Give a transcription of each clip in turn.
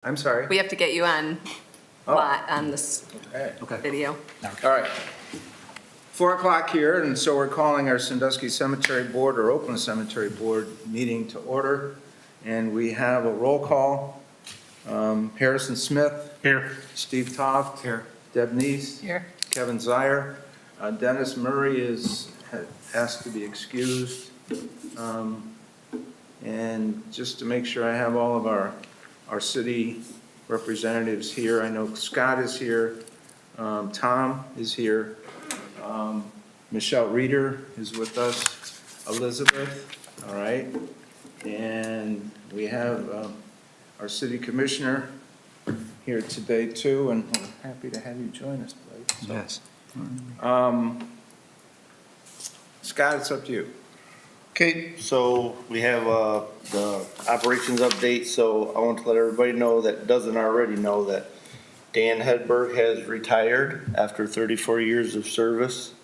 I'm sorry. We have to get you on, on this Okay. video. All right. 4 o'clock here, and so we're calling our Sandusky Cemetery Board, or Oakland Cemetery Board meeting to order. And we have a roll call. Harrison Smith. Here. Steve Toft. Here. Deb Neese. Here. Kevin Zier. Dennis Murray is asked to be excused. And just to make sure I have all of our city representatives here, I know Scott is here, Tom is here, Michelle Reeder is with us, Elizabeth, all right? And we have our city commissioner here today too, and we're happy to have you join us, Blake. So, Yes. Scott, it's up to you. Okay, so we have the operations update, so I want to let everybody know that doesn't already know that Dan Hedberg has retired after 34 years of service.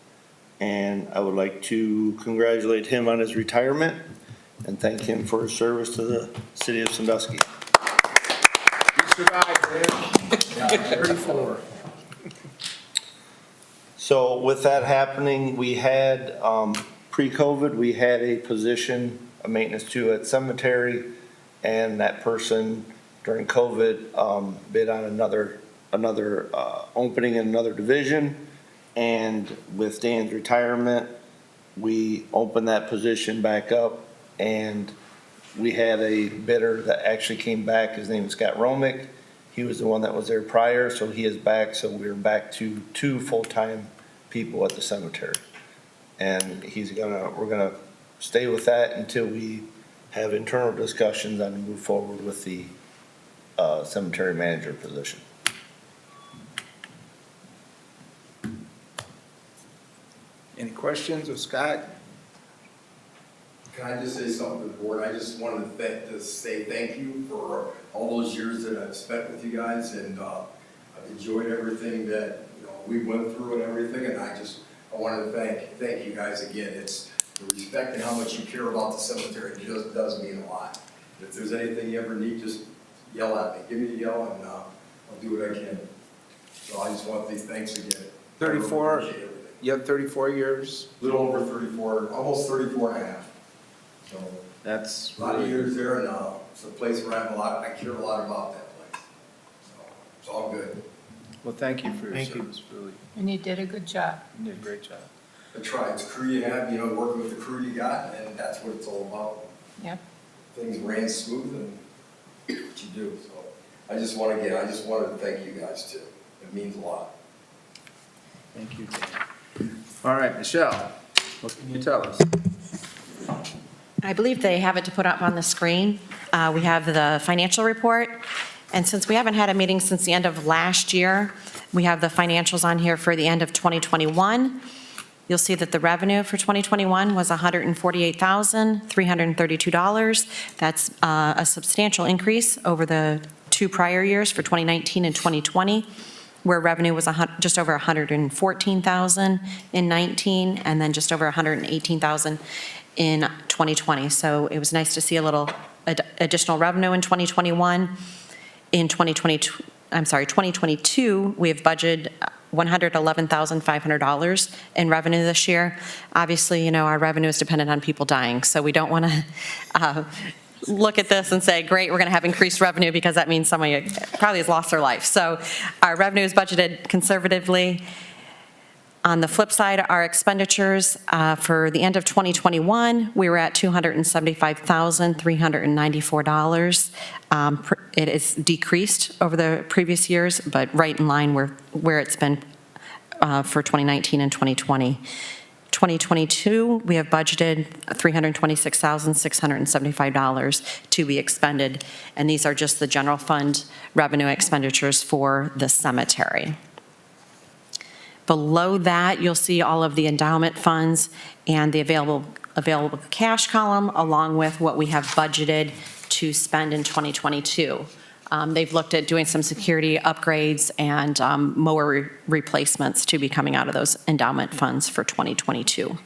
And I would like to congratulate him on his retirement and thank him for his service to the city of Sandusky. You survived, man. 34. So with that happening, we had, pre-COVID, we had a position, a maintenance two at cemetery, and that person during COVID bid on another opening in another division. And with Dan's retirement, we opened that position back up, and we had a bidder that actually came back. His name is Scott Romick. He was the one that was there prior, so he is back. So we're back to 2 full-time people at the cemetery. And we're gonna stay with that until we have internal discussions on to move forward with the cemetery manager position. Any questions of Scott? Can I just say something to the board? I just wanted to say thank you for all those years that I've spent with you guys, and I've enjoyed everything that we went through and everything. And I wanted to thank you guys again. It's the respect and how much you care about the cemetery. It just does mean a lot. If there's anything you ever need, just yell at me. Give me a yell, and I'll do what I can. So I just want to say thanks again. 34. I really appreciate everything. You have 34 years? A little over 34, almost 34 and a half. So That's a lot of years there, and it's a place where I care a lot about that place. So it's all good. well, thank you for your Thank you. service, really. And you did a good job. You did a great job. I try. It's a crew you have, working with the crew you got, and that's what it's all about. Yep. Things ran smooth, and what you do. So I just wanted to thank you guys too. It means a lot. Thank you, Dan. All right, Michelle, what can you tell us? I believe they have it to put up on the screen. We have the financial report, and since we haven't had a meeting since the end of last year, we have the financials on here for the end of 2021. You'll see that the revenue for 2021 was $148,332. That's a substantial increase over the 2 prior years for 2019 and 2020, where revenue was just over $114,000 in 19, and then just over $118,000 in 2020. So it was nice to see a little additional revenue in 2021. In 2022, we have budgeted $111,500 in revenue this year. Obviously, our revenue is dependent on people dying, so we don't want to look at this and say, great, we're going to have increased revenue, because that means somebody probably has lost their life. So our revenue is budgeted conservatively. On the flip side, our expenditures for the end of 2021, we were at $275,394. It is decreased over the previous years, but right in line where it's been for 2019 and 2020. 2022, we have budgeted $326,675 to be expended, and these are just the general fund revenue expenditures for the cemetery. Below that, you'll see all of the endowment funds and the available cash column, along with what we have budgeted to spend in 2022. They've looked at doing some security upgrades and mower replacements to be coming out of those endowment funds for 2022.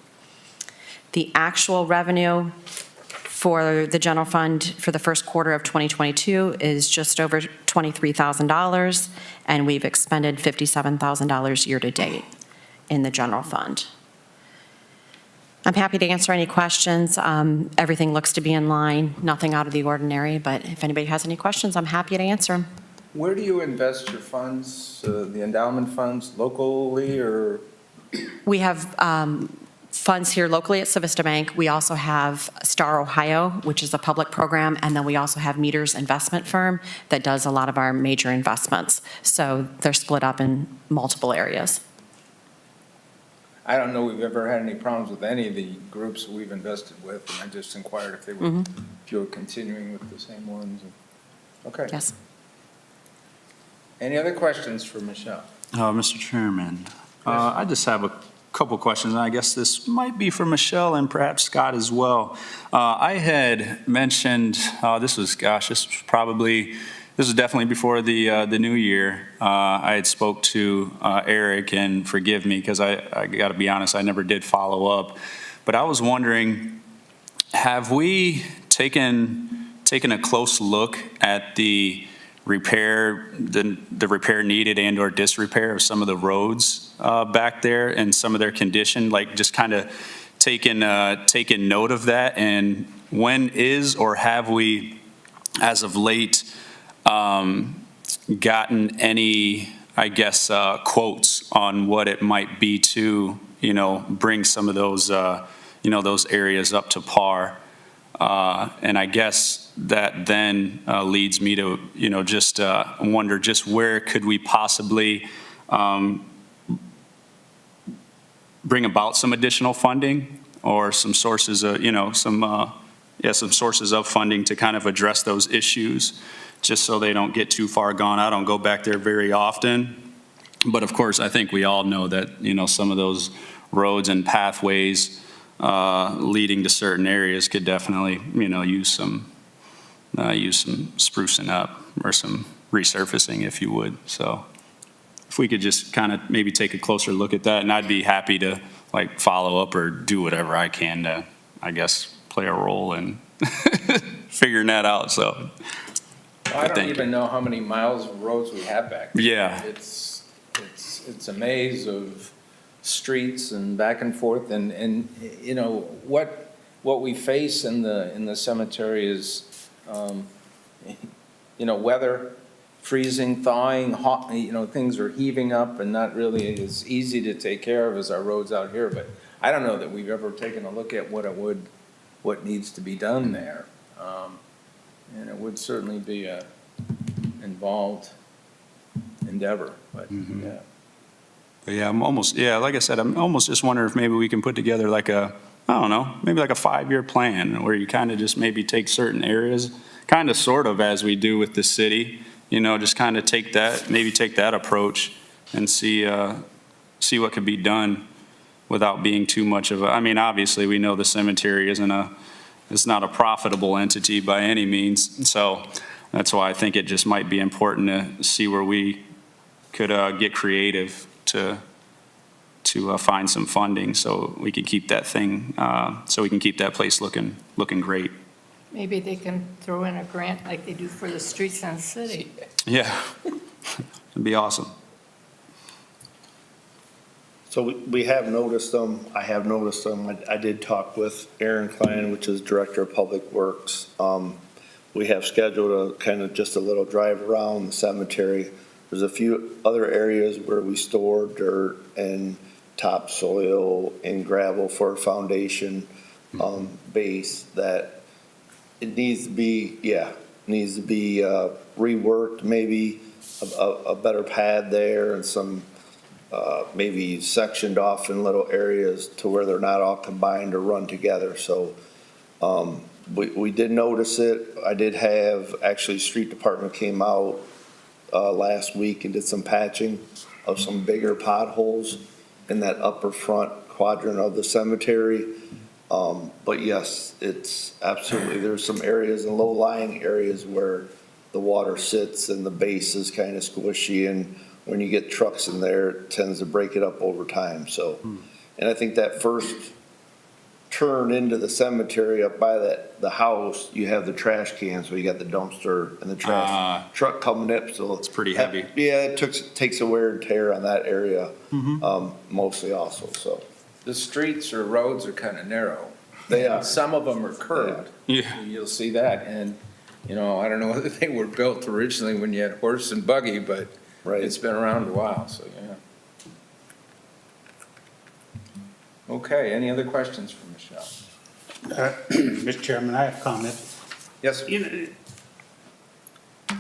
The actual revenue for the general fund for the first quarter of 2022 is just over $23,000, and we've expended $57,000 year-to-date in the general fund. I'm happy to answer any questions. Everything looks to be in line, nothing out of the ordinary, but if anybody has any questions, I'm happy to answer them. Where do you invest your funds, the endowment funds, locally or? We have funds here locally at Civista Bank. We also have Star Ohio, which is a public program, and then we also have Meters Investment Firm that does a lot of our major investments. So they're split up in multiple areas. I don't know we've ever had any problems with any of the groups we've invested with, and I just inquired if they were, if you were continuing with the same ones. Okay. Yes. Any other questions for Michelle? Mr. Chairman, I just have a couple questions, and I guess this might be for Michelle and perhaps Scott as well. I had mentioned, this was definitely before the new year. I had spoke to Eric, and forgive me, because I got to be honest, I never did follow up. But I was wondering, have we taken a close look at the repair, the repair needed and or disrepair of some of the roads back there and some of their condition, like just kind of taken note of that? And when is, or have we, as of late, gotten any, I guess, quotes on what it might be to, bring some of those, those areas up to par? And I guess that then leads me to, just wonder just where could we possibly bring about some additional funding or some sources of, some sources of funding to kind of address those issues, just so they don't get too far gone. I don't go back there very often, but of course, I think we all know that, some of those roads and pathways leading to certain areas could definitely, use some sprucing up or some resurfacing, if you would. So if we could just kind of maybe take a closer look at that, and I'd be happy to follow up or do whatever I can to, I guess, play a role in figuring that out. So I don't even know how many miles of roads we have back there. Yeah. It's a maze of streets and back and forth, and what we face in the cemetery is, weather, freezing, thawing, hot, things are heaving up and not really as easy to take care of as our roads out here. But I don't know that we've ever taken a look at what needs to be done there. And it would certainly be a involved endeavor, but yeah. But yeah, like I said, I'm almost just wondering if maybe we can put together maybe like a 5-year plan where you kind of just maybe take certain areas, kind of sort of as we do with the city, just kind of take that approach and see what could be done without being too much of obviously we know the cemetery it's not a profitable entity by any means. So that's why I think it just might be important to see where we could get creative to find some funding so we can keep that place looking great. Maybe they can throw in a grant like they do for the streets in the city. Yeah, it'd be awesome. So we have noticed them. I have noticed them. I did talk with Aaron Klein, which is Director of Public Works. We have scheduled just a little drive around the cemetery. There's a few other areas where we store dirt and topsoil and gravel for a foundation base that it needs to be reworked, maybe a better pad there and some maybe sectioned off in little areas to where they're not all combined or run together. So we did notice it. I did have, actually, street department came out last week and did some patching of some bigger potholes in that upper front quadrant of the cemetery. But yes, it's absolutely, there's some areas and low-lying areas where the water sits and the base is kind of squishy, and when you get trucks in there, it tends to break it up over time. So, and I think that first turn into the cemetery up by the house, you have the trash cans, so you got the dumpster and the trash truck coming up, so. It's pretty heavy. Yeah, takes a wear and tear on that area, mostly also, so. The streets or roads are kind of narrow. They are. Some of them are curved. Yeah. You'll see that, and, you know, I don't know whether they were built originally when you had horse and buggy, but Right. it's been around a while, so, yeah. Okay, any other questions for Michelle? Mr. Chairman, I have a comment. Yes, You know,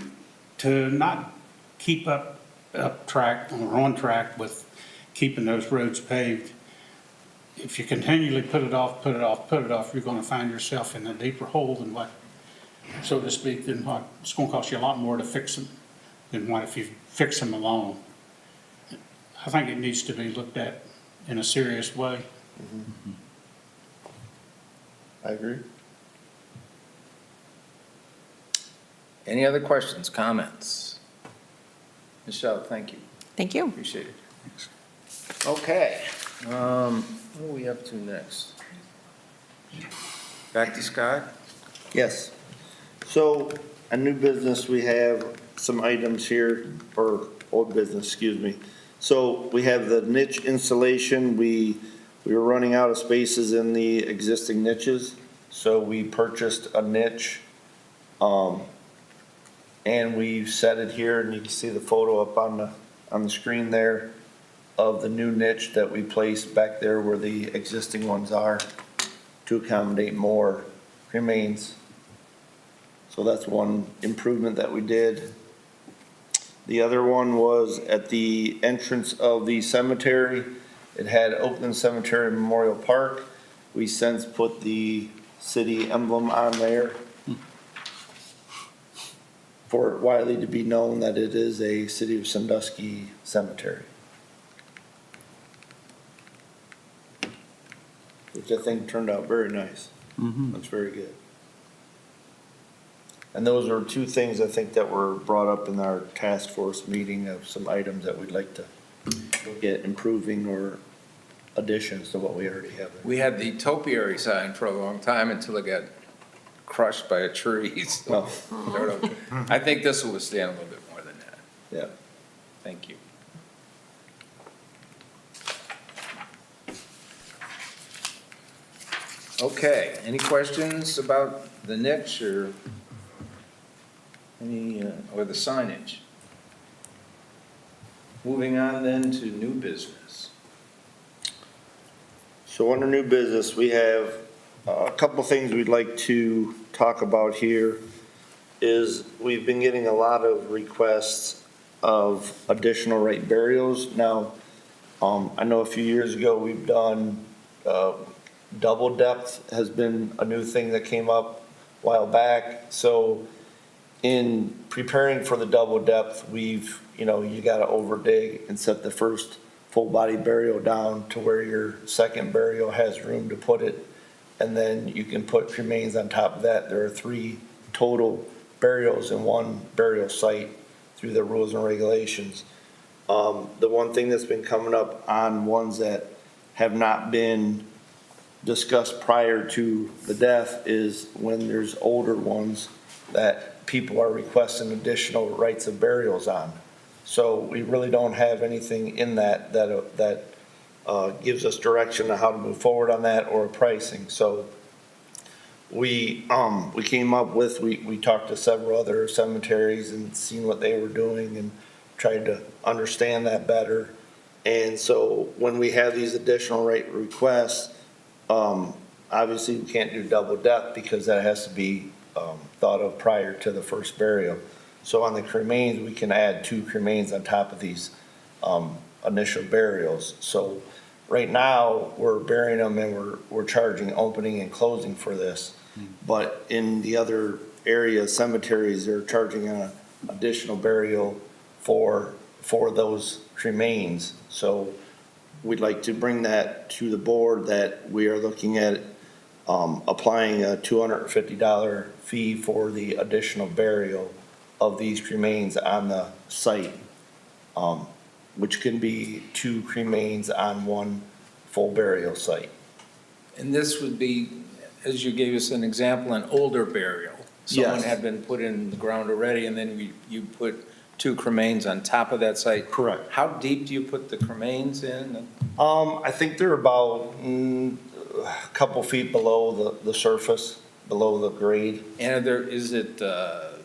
to not keep up track, or on track with keeping those roads paved, if you continually put it off, you're gonna find yourself in a deeper hole than what, so to speak, than what, it's gonna cost you a lot more to fix them than what if you fix them alone. I think it needs to be looked at in a serious way. I agree. any other questions, comments? Michelle, thank you, Thank you. appreciate it. Okay, what are we up to next? Back to Scott? Yes. So, a new business, we have some items here, or old business, excuse me. So, we have the niche installation. We were running out of spaces in the existing niches, so we purchased a niche. And we've set it here, and you can see the photo up on the screen there of the new niche that we placed back there where the existing ones are to accommodate more cremains. So that's one improvement that we did. The other one was at the entrance of the cemetery. It had Oakland Cemetery Memorial Park. We since put the city emblem on there for it widely to be known that it is a City of Sandusky cemetery. Which I think turned out very nice. Looks very good. And those are two things I think that were brought up in our task force meeting of some items that we'd like to look at improving or additions to what we already have. We had the topiary sign for a long time until it got crushed by a tree. So, I think this will withstand a little bit more than that. Yeah. Thank you. Okay, any questions about the niche or or the signage? Moving on then to new business. So under new business, we have a couple things we'd like to talk about here. Is we've been getting a lot of requests of additional rate burials. Now, I know a few years ago we've done, double depth has been a new thing that came up a while back. So in preparing for the double depth, you gotta over dig and set the first full body burial down to where your second burial has room to put it. And then you can put cremains on top of that. There are 3 total burials in one burial site through the rules and regulations. The one thing that's been coming up on ones that have not been discussed prior to the death is when there's older ones that people are requesting additional rights of burials on. So we really don't have anything in that gives us direction on how to move forward on that or pricing. So we came up with, we talked to several other cemeteries and seen what they were doing and tried to understand that better. And so when we have these additional rate requests, obviously we can't do double depth because that has to be thought of prior to the first burial. So on the cremains, we can add 2 cremains on top of these initial burials. So right now, we're burying them and we're charging opening and closing for this. But in the other areas, cemeteries, they're charging an additional burial for those cremains. So we'd like to bring that to the board that we are looking at applying a $250 fee for the additional burial of these cremains on the site, which can be 2 cremains on one full burial site. And this would be, as you gave us an example, an older burial. Someone Yes. had been put in the ground already, and then you put 2 cremains on top of that site. Correct. How deep do you put the cremains in? I think they're about a couple feet below the surface, below the grade. And is it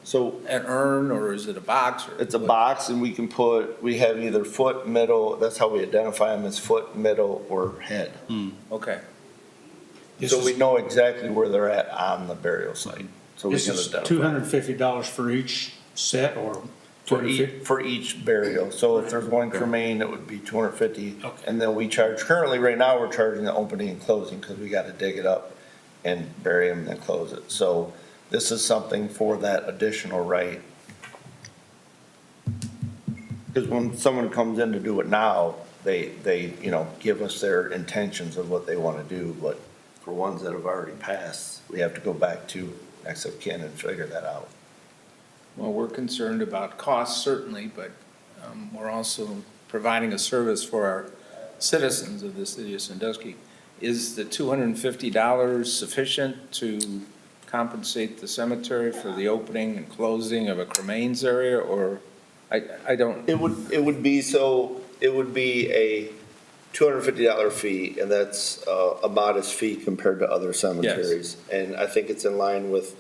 So an urn, or is it a box? Or it's a what? box, and we have either foot, middle, that's how we identify them, as foot, middle, or head. Okay. So we know exactly where they're at on the burial site. So we This can is identify. $250 for each set, or For each burial. So if there's one cremain, it would be 250. Okay. And then we charge, currently, right now, we're charging the opening and closing because we got to dig it up and bury them and then close it. So this is something for that additional right. Because when someone comes in to do it now, they, give us their intentions of what they want to do. But for ones that have already passed, we have to go back to next of kin and figure that out. Well, we're concerned about costs, certainly, but we're also providing a service for our citizens of the city of Sandusky. Is the $250 sufficient to compensate the cemetery for the opening and closing of a cremains area, or I don't? It would be a $250 fee, and that's a modest fee compared to other cemeteries. And I think it's in line with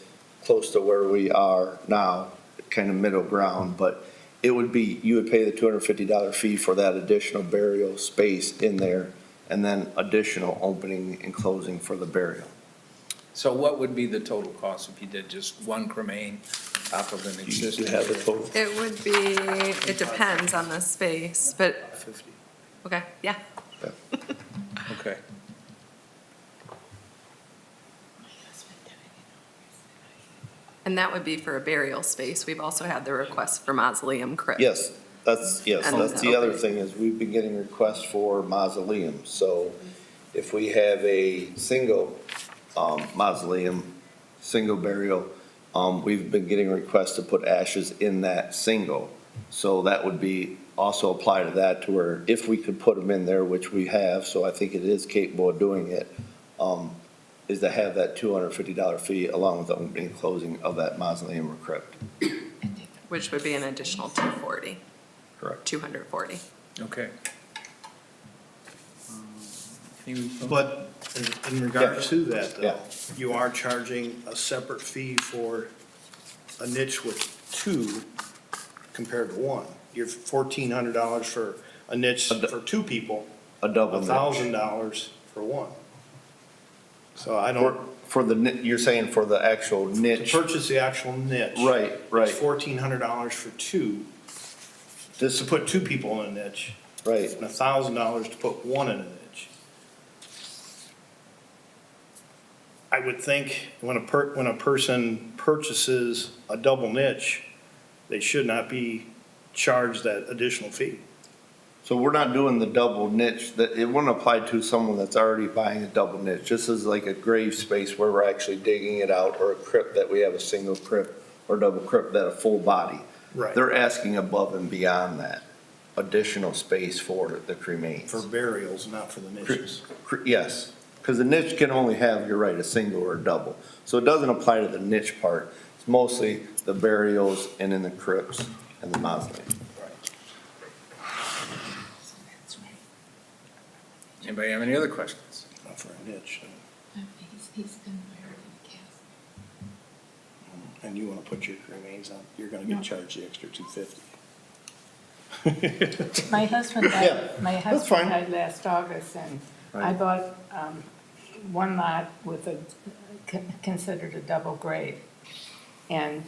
close to where we are now, kind of middle ground, but you would pay the $250 fee for that additional burial space in there, and then additional opening and closing for the burial. So what would be the total cost if you did just one cremain off of an existing? You have the total? It would be, it depends on the space, but, 50. okay, yeah. Okay. And that would be for a burial space. We've also had the request for mausoleum crypt. Yes, that's the other Okay. thing, is we've been getting requests for mausoleums. So if we have a single mausoleum, single burial, we've been getting requests to put ashes in that single. So that would be also apply to that, to where if we could put them in there, which we have, so I think it is capable of doing it, is to have that $250 fee along with the opening and closing of that mausoleum or crypt. Which would be an additional 240, Correct. 240. Okay. But in regards to that, Yeah. though, you are charging a separate fee for a niche with 2 compared to 1. You're $1,400 for a niche for 2 people, A double niche. $1,000 for 1. So I don't, You're saying for the actual to niche? purchase the actual niche. Right. It's $1,400 for 2, This, to put 2 people in a niche, right. and $1,000 to put 1 in a niche. I would think when a person purchases a double niche, they should not be charged that additional fee. So we're not doing the double niche, that, it wouldn't apply to someone that's already buying a double niche. This is like a grave space where we're actually digging it out, or a crypt that we have a single crypt or double crypt that a full body. Right. They're asking above and beyond that, additional space for the cremains. For burials, not for the niches. Yes, because the niche can only have, you're right, a single or a double. So it doesn't apply to the niche part. It's mostly the burials and in the crypts and the mausoleum. Anybody have any other questions? Not for a niche. He's gonna bury it in a And you want to put your cremains on, you're going to get charged the extra $250. My husband Yeah, died, my that's fine. husband died last August, and I Right. bought one lot with considered a double grave. And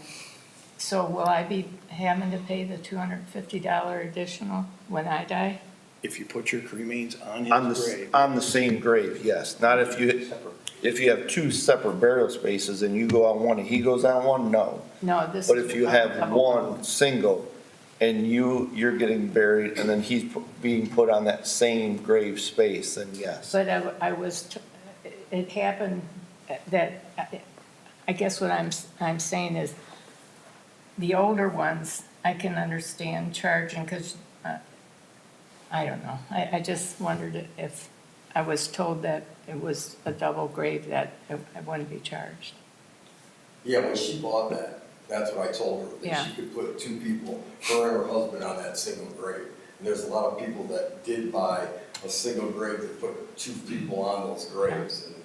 so will I be having to pay the $250 additional when I die? If you put your cremains on On his the, grave. on the same grave, yes. Not if you have 2 separate burial spaces and you go on one and he goes on one, no. No, this. But if you have double. one single and you're getting buried and then he's being put on that same grave space, then yes. But it happened that, I guess what I'm saying is, the older ones, I can understand charging, because, I don't know, I just wondered if I was told that it was a double grave, that it wouldn't be charged. Yeah, when she bought that, that's what I told her, Yeah. that she could put two people, her and her husband, on that single grave. And there's a lot of people that did buy a single grave that put two people on those graves. And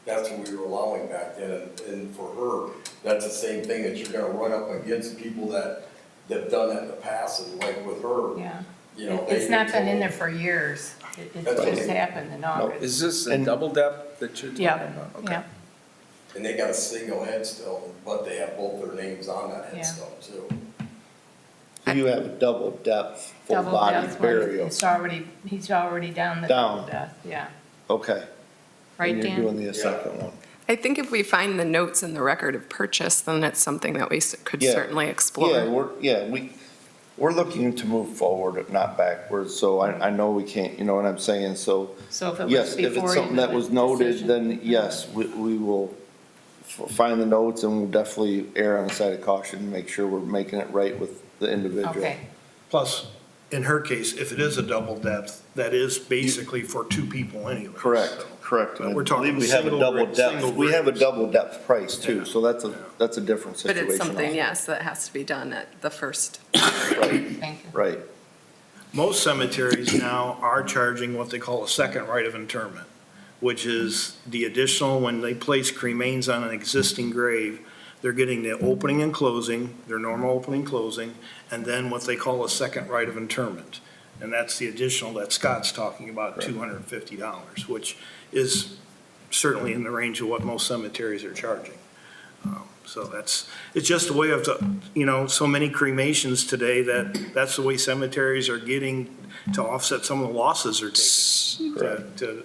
that's what we were allowing back then. And for her, that's the same thing, that you're gonna run up against people that have done that in the past. And like with her, Yeah. you know. It's they not get been in told- there for years. It That's just okay. happened in August. Is this a And- double depth that you're talking Yeah, about? Okay. yeah. And they got a single headstone, but they have both their names on that Yeah. headstone too. So you have a double depth, full Double body death, where burial. he's already down the Down. double death, yeah. Okay. Right, And you're doing Dan? the second one. I think if we find the notes in the record of purchase, then it's something that we could Yeah. certainly Yeah, explore. we're looking to move forward, not backwards, so I know we can't, you know what I'm saying, so. So if it was Yes, if before it's you something that made was the noted, decision. then yes, we will find the notes and we'll definitely err on the side of caution and make sure we're making it right with the individual. Okay, Plus, in her case, if it is a double depth, that is basically for two people anyway. Correct, so. correct. But we're talking I believe we have a single double grave- depth, single we have a graves. double depth price too, Yeah. so that's a different But situation. it's something, also. yes, that has to be done at the first. Right, thank you. right. Most cemeteries now are charging what they call a second right of interment, which is the additional, when they place cremains on an existing grave, they're getting the opening and closing, their normal opening, closing, and then what they call a second right of interment. And that's the additional that Scott's talking about, $250, which is certainly in the range of what most cemeteries are charging. So it's just a way of, so many cremations today that's the way cemeteries are getting to offset some of the losses they're taking,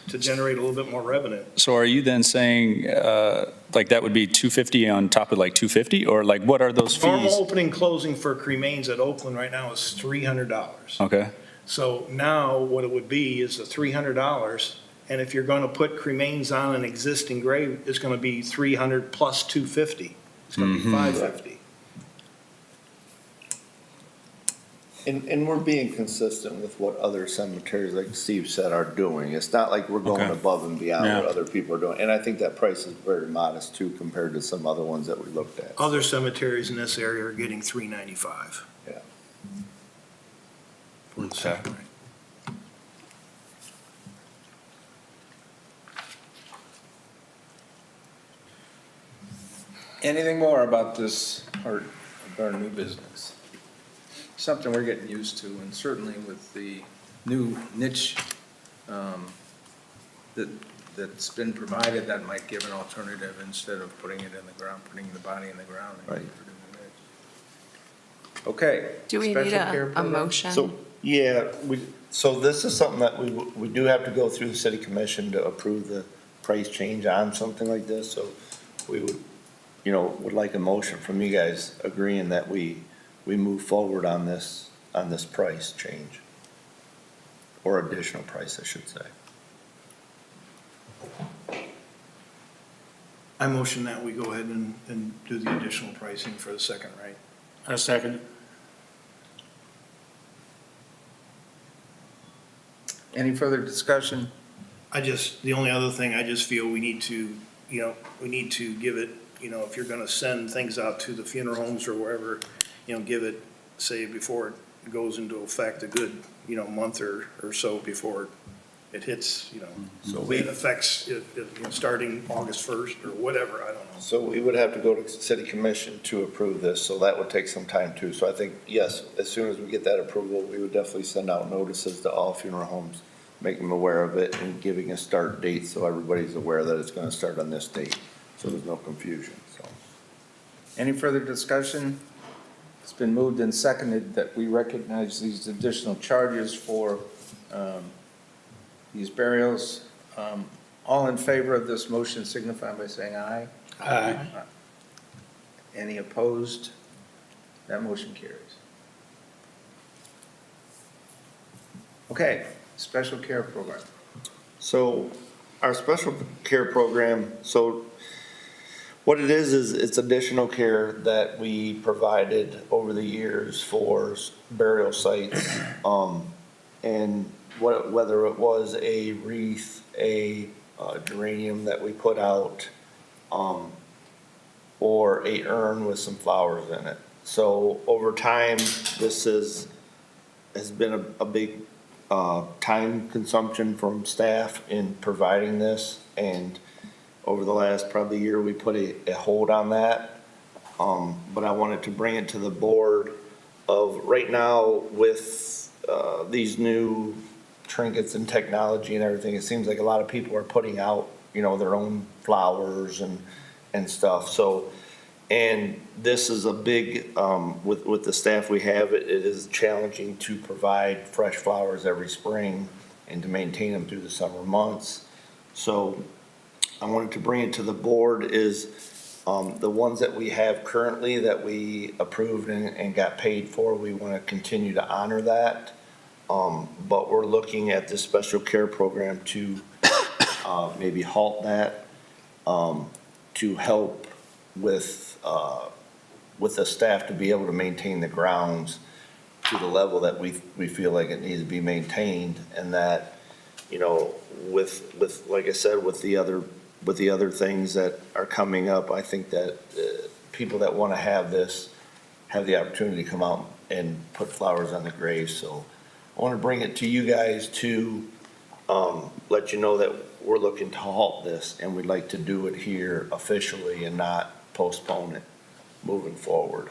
to generate a little bit more revenue. So are you then saying, like, that would be 250 on top of like 250, or like, what are those Normal fees? opening closing for cremains at Oakland right now is $300. Okay, So now what it would be is the $300, and if you're going to put cremains on an existing grave, it's going to be 300 plus 250. It's going to be $550. And we're being consistent with what other cemeteries, like Steve said, are doing. It's not like we're going Okay. above and beyond what Yeah. other people are doing. And I think that price is very modest too compared to some other ones that we looked at. Other cemeteries in this area are getting $395. Yeah. For the second right. Anything more about this part of our new business? Something we're getting used to, and certainly with the new niche that's been provided, that might give an alternative instead of putting it in the ground, putting the body in the ground. and Right. putting it in the niche. Okay. Do we need special care a program? motion? So, yeah, so this is something that we do have to go through the city commission to approve the price change on something like this, so we would like a motion from you guys agreeing that we move forward on this price change. Or additional price, I should say. I motion that we go ahead and do the additional pricing for the second right. A second. Any further discussion? The only other thing, I just feel we need to give it, if you're gonna send things out to the funeral homes or wherever, give it, say, before it goes into effect, a good, month or so before it hits, So it affects, starting August 1st or whatever, I don't know. So we would have to go to city commission to approve this, so that would take some time too. So I think, yes, as soon as we get that approval, we would definitely send out notices to all funeral homes, make them aware of it and giving a start date so everybody's aware that it's gonna start on this date, so there's no confusion, so. Any further discussion? It's been moved and seconded that we recognize these additional charges for these burials. All in favor of this motion signify by saying aye. Aye. Any opposed? That motion carries. Okay, special care program. So our special care program, so what it is it's additional care that we provided over the years for burial sites. And whether it was a wreath, a geranium that we put out, or a urn with some flowers in it. So over time, this has been a big time consumption from staff in providing this. And over the last probably year, we put a hold on that. But I wanted to bring it to the board of right now with these new trinkets and technology and everything, it seems like a lot of people are putting out, their own flowers and stuff. So, and this is a big, with the staff we have, it is challenging to provide fresh flowers every spring and to maintain them through the summer months. So I wanted to bring it to the board is the ones that we have currently that we approved and got paid for, we want to continue to honor that. But we're looking at this special care program to maybe halt that, to help with the staff to be able to maintain the grounds to the level that we feel like it needs to be maintained, and that, with like I said, with the other things that are coming up, I think that people that want to have this have the opportunity to come out and put flowers on the grave. So I want to bring it to you guys to let you know that we're looking to halt this, and we'd like to do it here officially and not postpone it moving forward.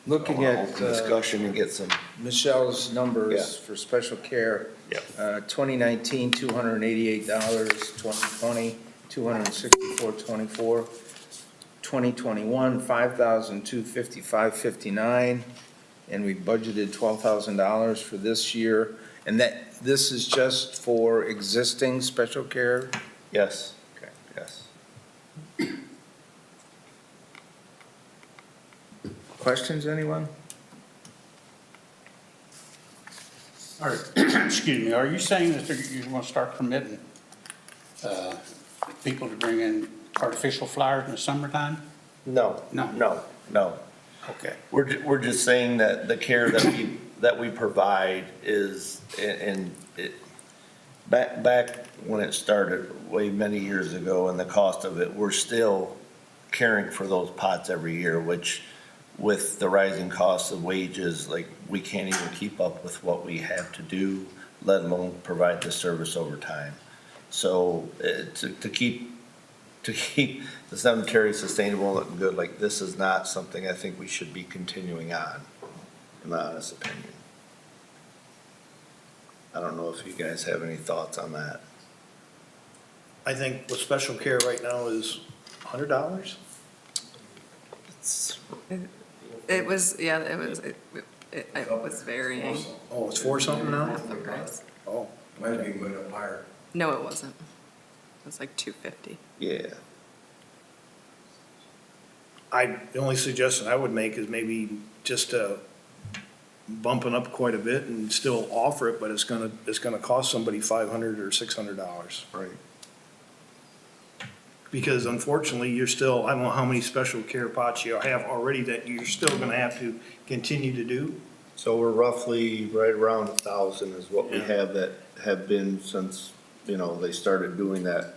Looking at Open discussion and get some. Michelle's numbers Yeah. for special care. Yep. 2019, $288, 2020, $264.24, 2021, $5,255.59, and we budgeted $12,000 for this year. And this is just for existing special care? Yes. Okay. Yes. Questions, anyone? Excuse me, are you saying that you're going to start permitting people to bring in artificial flowers in the summertime? No. No. No. Okay. We're just saying that the care that we provide is, and it, back when it started way many years ago and the cost of it, we're still caring for those pots every year, which with the rising costs of wages, like we can't even keep up with what we have to do, let alone provide this service over time. So to keep the cemetery sustainable and good, like this is not something I think we should be continuing on, in my honest opinion. I don't know if you guys have any thoughts on that. I think with special care right now is $100. It was, yeah, it was varying. Oh, it's for something now? Half the price. Oh, Might be going up higher. No, it wasn't. It was like 250. Yeah. the only suggestion I would make is maybe just bumping up quite a bit and still offer it, but it's gonna cost somebody $500 or $600. Right. Because unfortunately, you're still, I don't know how many special care pots you have already that you're still gonna have to continue to do. So we're roughly right around 1,000 is what we Yeah. have that have been since, they started doing that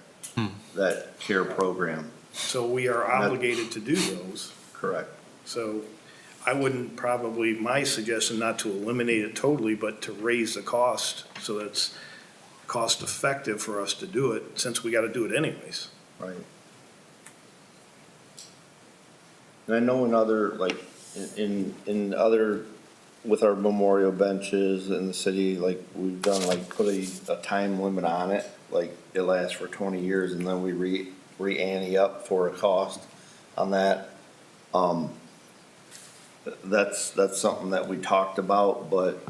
care program. So we are obligated to do those. Correct. So I wouldn't probably, my suggestion, not to eliminate it totally, but to raise the cost so that it's cost effective for us to do it, since we gotta do it anyways. Right. And I know in other, like, in other, with our memorial benches in the city, like, we've done, like, put a time limit on it, like, it lasts for 20 years, and then we re-ante up for a cost on that. That's something that we talked about, but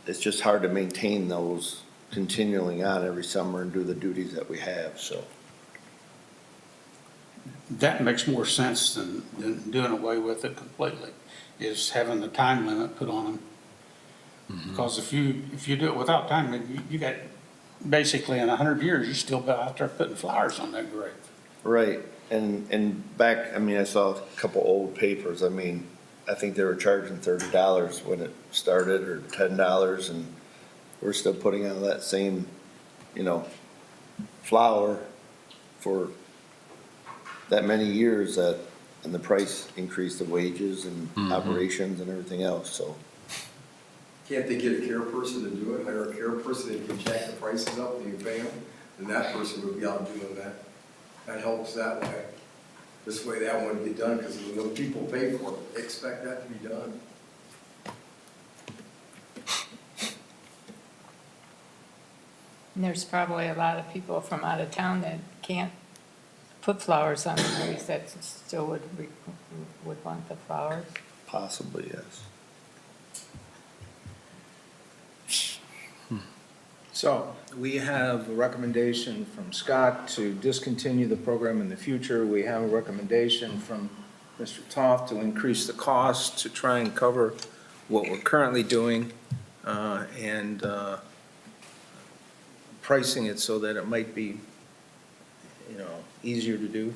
it's just hard to maintain those continuing on every summer and do the duties that we have, so. That makes more sense than doing away with it completely, is having the time limit put on them. Because if you do it without time, then you got, basically in 100 years, you still be out there putting flowers on that grave. Right, and back, I saw a couple old papers, I think they were charging $30 when it started, or $10, and we're still putting out that same, flower for that many years, and the price increased of wages and operations and everything else, so. Can't they get a care person to do it, hire a care person that can jack the prices up, and you pay them? Then that person would be out doing that. That helps that way. This way that wouldn't get done, because when the people pay for it, they expect that to be done. And there's probably a lot of people from out of town that can't put flowers on the graves that still would want the flowers. Possibly, yes. So we have a recommendation from Scott to discontinue the program in the future. We have a recommendation from Mr. Toth to increase the cost to try and cover what we're currently doing, and pricing it so that it might be, easier to do.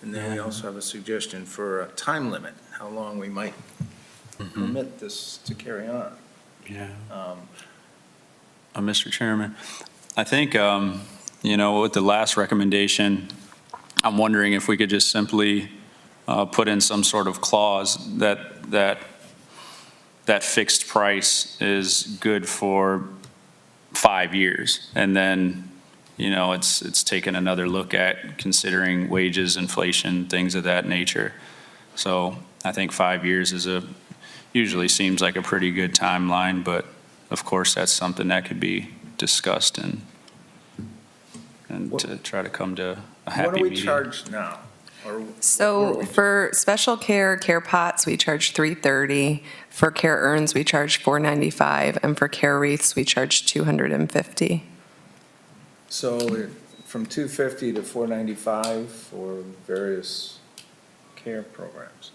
And then we also have a suggestion for a time limit, how long we might permit this to carry on. Yeah. Mr. Chairman, I think, with the last recommendation, I'm wondering if we could just simply put in some sort of clause that fixed price is good for 5 years. And then, it's taken another look at considering wages, inflation, things of that nature. So I think 5 years usually seems like a pretty good timeline, but of course, that's something that could be discussed and to try to come to a happy What do we medium. charge now? Or So for special care pots, we charge $330. For care urns, we charge $495, and for care wreaths, we charge $250. So from $250 to $495 for various care programs.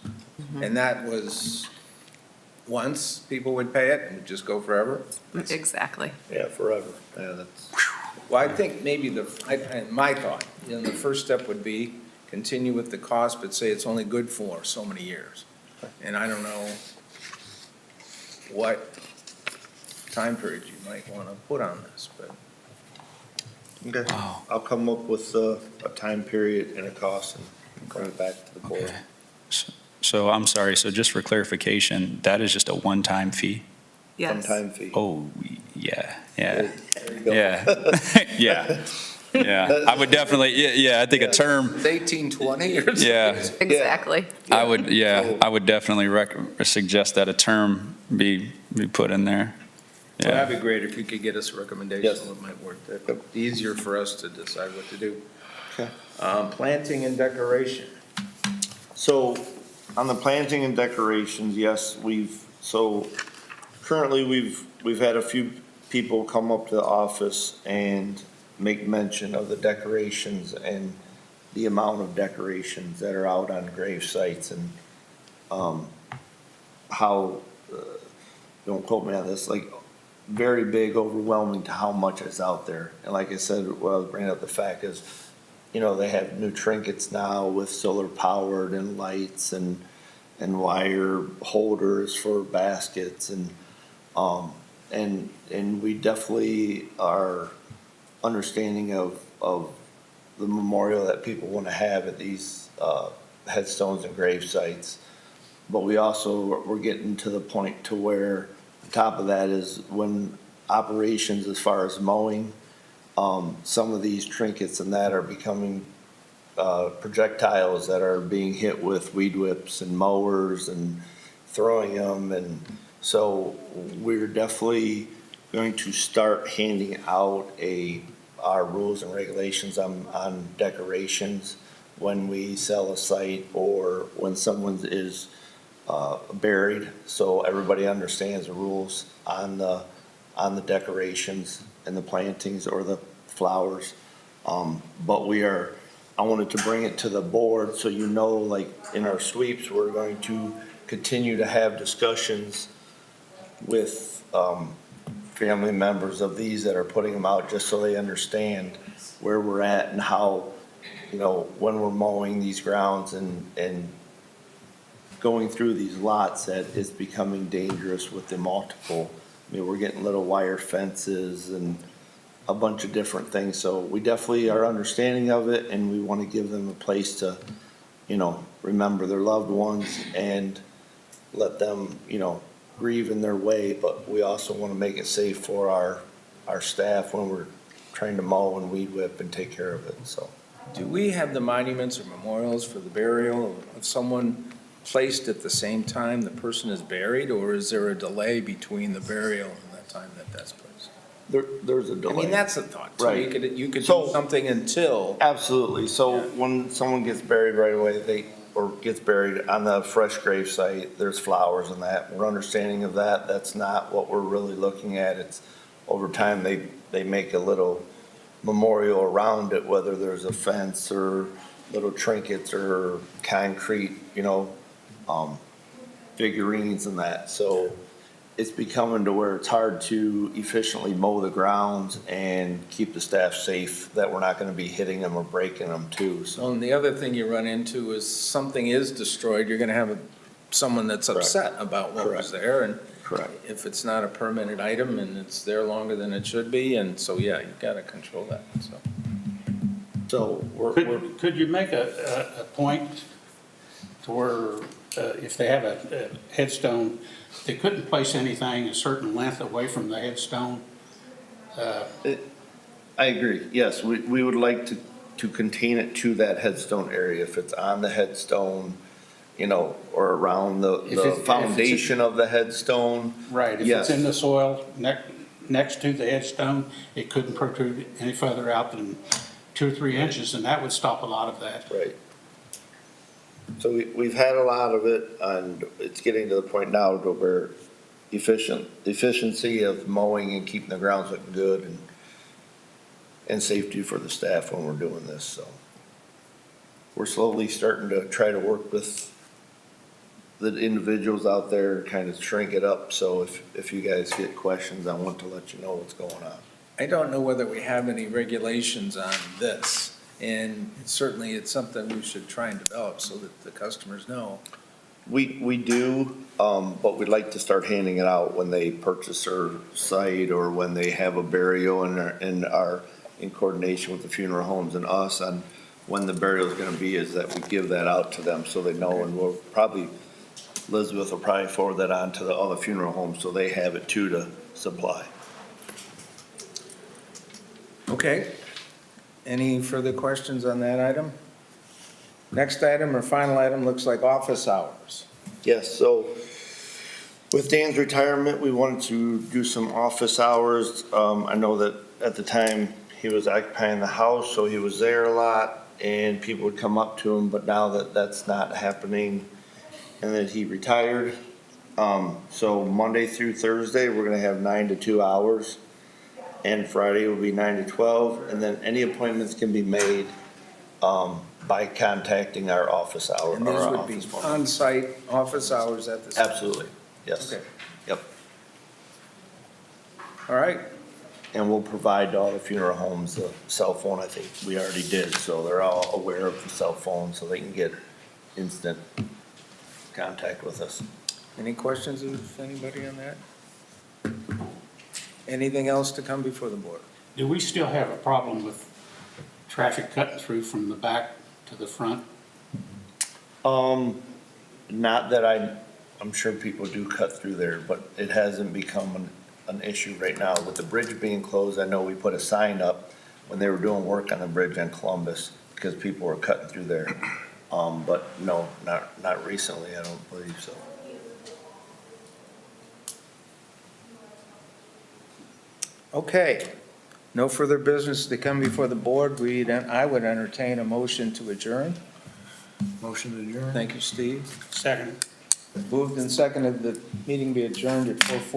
And that was, once people would pay it and would just go forever? Exactly. Yeah, forever. Yeah, that's. Well, I think maybe my thought, the first step would be continue with the cost, but say it's only good for so many years. And I don't know what time period you might want to put on this, but. Okay. Wow. I'll come up with a time period and a cost and bring it back to the board. Okay. So I'm sorry, so just for clarification, that is just a one-time fee? Yes. One-time fee. Oh, yeah. There you go. Yeah. I would definitely, I think a term, It's 1820 or something? yeah. Exactly. I would definitely suggest that a term be put in there. So Yeah. that'd be great if you could get us a recommendation, Yes. it might work, that'd be easier for us to decide what to do. Okay. Planting and decoration. So on the planting and decorations, yes, currently we've had a few people come up to the office and make mention of the decorations and the amount of decorations that are out on grave sites and how, don't quote me on this, like very big, overwhelming to how much is out there. And like I said, what I was bringing up the fact is, they have new trinkets now with solar powered and lights and wire holders for baskets and we definitely are understanding of the memorial that people want to have at these headstones and grave sites. But we're getting to the point to where the top of that is when operations as far as mowing, some of these trinkets and that are becoming projectiles that are being hit with weed whips and mowers and throwing them. And so we're definitely going to start handing out our rules and regulations on decorations when we sell a site or when someone is buried, so everybody understands the rules on the decorations and the plantings or the flowers. But I wanted to bring it to the board so like in our sweeps, we're going to continue to have discussions with family members of these that are putting them out, just so they understand where we're at and how, when we're mowing these grounds and going through these lots that it's becoming dangerous with the multiple. I mean, we're getting little wire fences and a bunch of different things, so we definitely are understanding of it, and we want to give them a place to, remember their loved ones and let them, grieve in their way, but we also want to make it safe for our staff when we're trying to mow and weed whip and take care of it, so. Do we have the monuments or memorials for the burial of someone placed at the same time the person is buried, or is there a delay between the burial and the time that that's placed? There's a delay. I mean, that's a thought. So Right. you could do So- something until, Absolutely. So Yeah. when someone gets buried right away, gets buried on the fresh grave site, there's flowers and that. We're understanding of that. That's not what we're really looking at. It's over time, they make a little memorial around it, whether there's a fence or little trinkets or concrete, figurines and that. So it's becoming to where it's hard to efficiently mow the grounds and keep the staff safe, that we're not gonna be hitting them or breaking them too, so. and the other thing you run into is something is destroyed, you're gonna have someone that's Correct. upset about what was Correct. there, and Correct. if it's not a permanent item and it's there longer than it should be, and so, yeah, you gotta control that, so. So we're, Could you make a point to where, if they have a headstone, they couldn't place anything a certain length away from the headstone? I agree, yes, we would like to contain it to that headstone area, if it's on the headstone, or around If the it's- foundation of the headstone. Right, if Yes. it's in the soil next to the headstone, it couldn't protrude any further out than 2 or 3 inches, and that would stop a lot of that. Right. So we've had a lot of it, and it's getting to the point now to where efficiency of mowing and keeping the grounds looking good and safety for the staff when we're doing this, so. We're slowly starting to try to work with the individuals out there, kind of shrink it up, so if you guys get questions, I want to let you know what's going on. I don't know whether we have any regulations on this, and certainly it's something we should try and develop so that the customers know. We do, but we'd like to start handing it out when they purchase their site or when they have a burial and are in coordination with the funeral homes and us on when the burial is gonna be, is that we give that out to them so they know, and we'll probably, Elizabeth will probably forward that on to all the funeral homes so they have it too to supply. Okay. Any further questions on that item? Next item or final item looks like office hours. Yes, so with Dan's retirement, we wanted to do some office hours. I know that at the time, he was occupying the house, so he was there a lot, and people would come up to him, but now that that's not happening, and that he retired, so Monday through Thursday, we're gonna have 9 to 2 hours, and Friday will be 9 to 12, and then any appointments can be made by contacting our office hour. And these our would be office phone. on-site office hours at the. Absolutely, yes. Okay. Yep. All right. And we'll provide all the funeral homes a cell phone, I think we already did, so they're all aware of the cell phone, so they can get instant contact with us. Any questions of anybody on that? Anything else to come before the board? Do we still have a problem with traffic cutting through from the back to the front? Not that I'm sure people do cut through there, but it hasn't become an issue right now. With the bridge being closed, I know we put a sign up when they were doing work on the bridge on Columbus, because people were cutting through there. But no, not recently, I don't believe so. Okay. No further business to come before the board. I would entertain a motion to adjourn. Motion to adjourn. Thank you, Steve. Second. Moved and seconded, the meeting be adjourned at 4:40.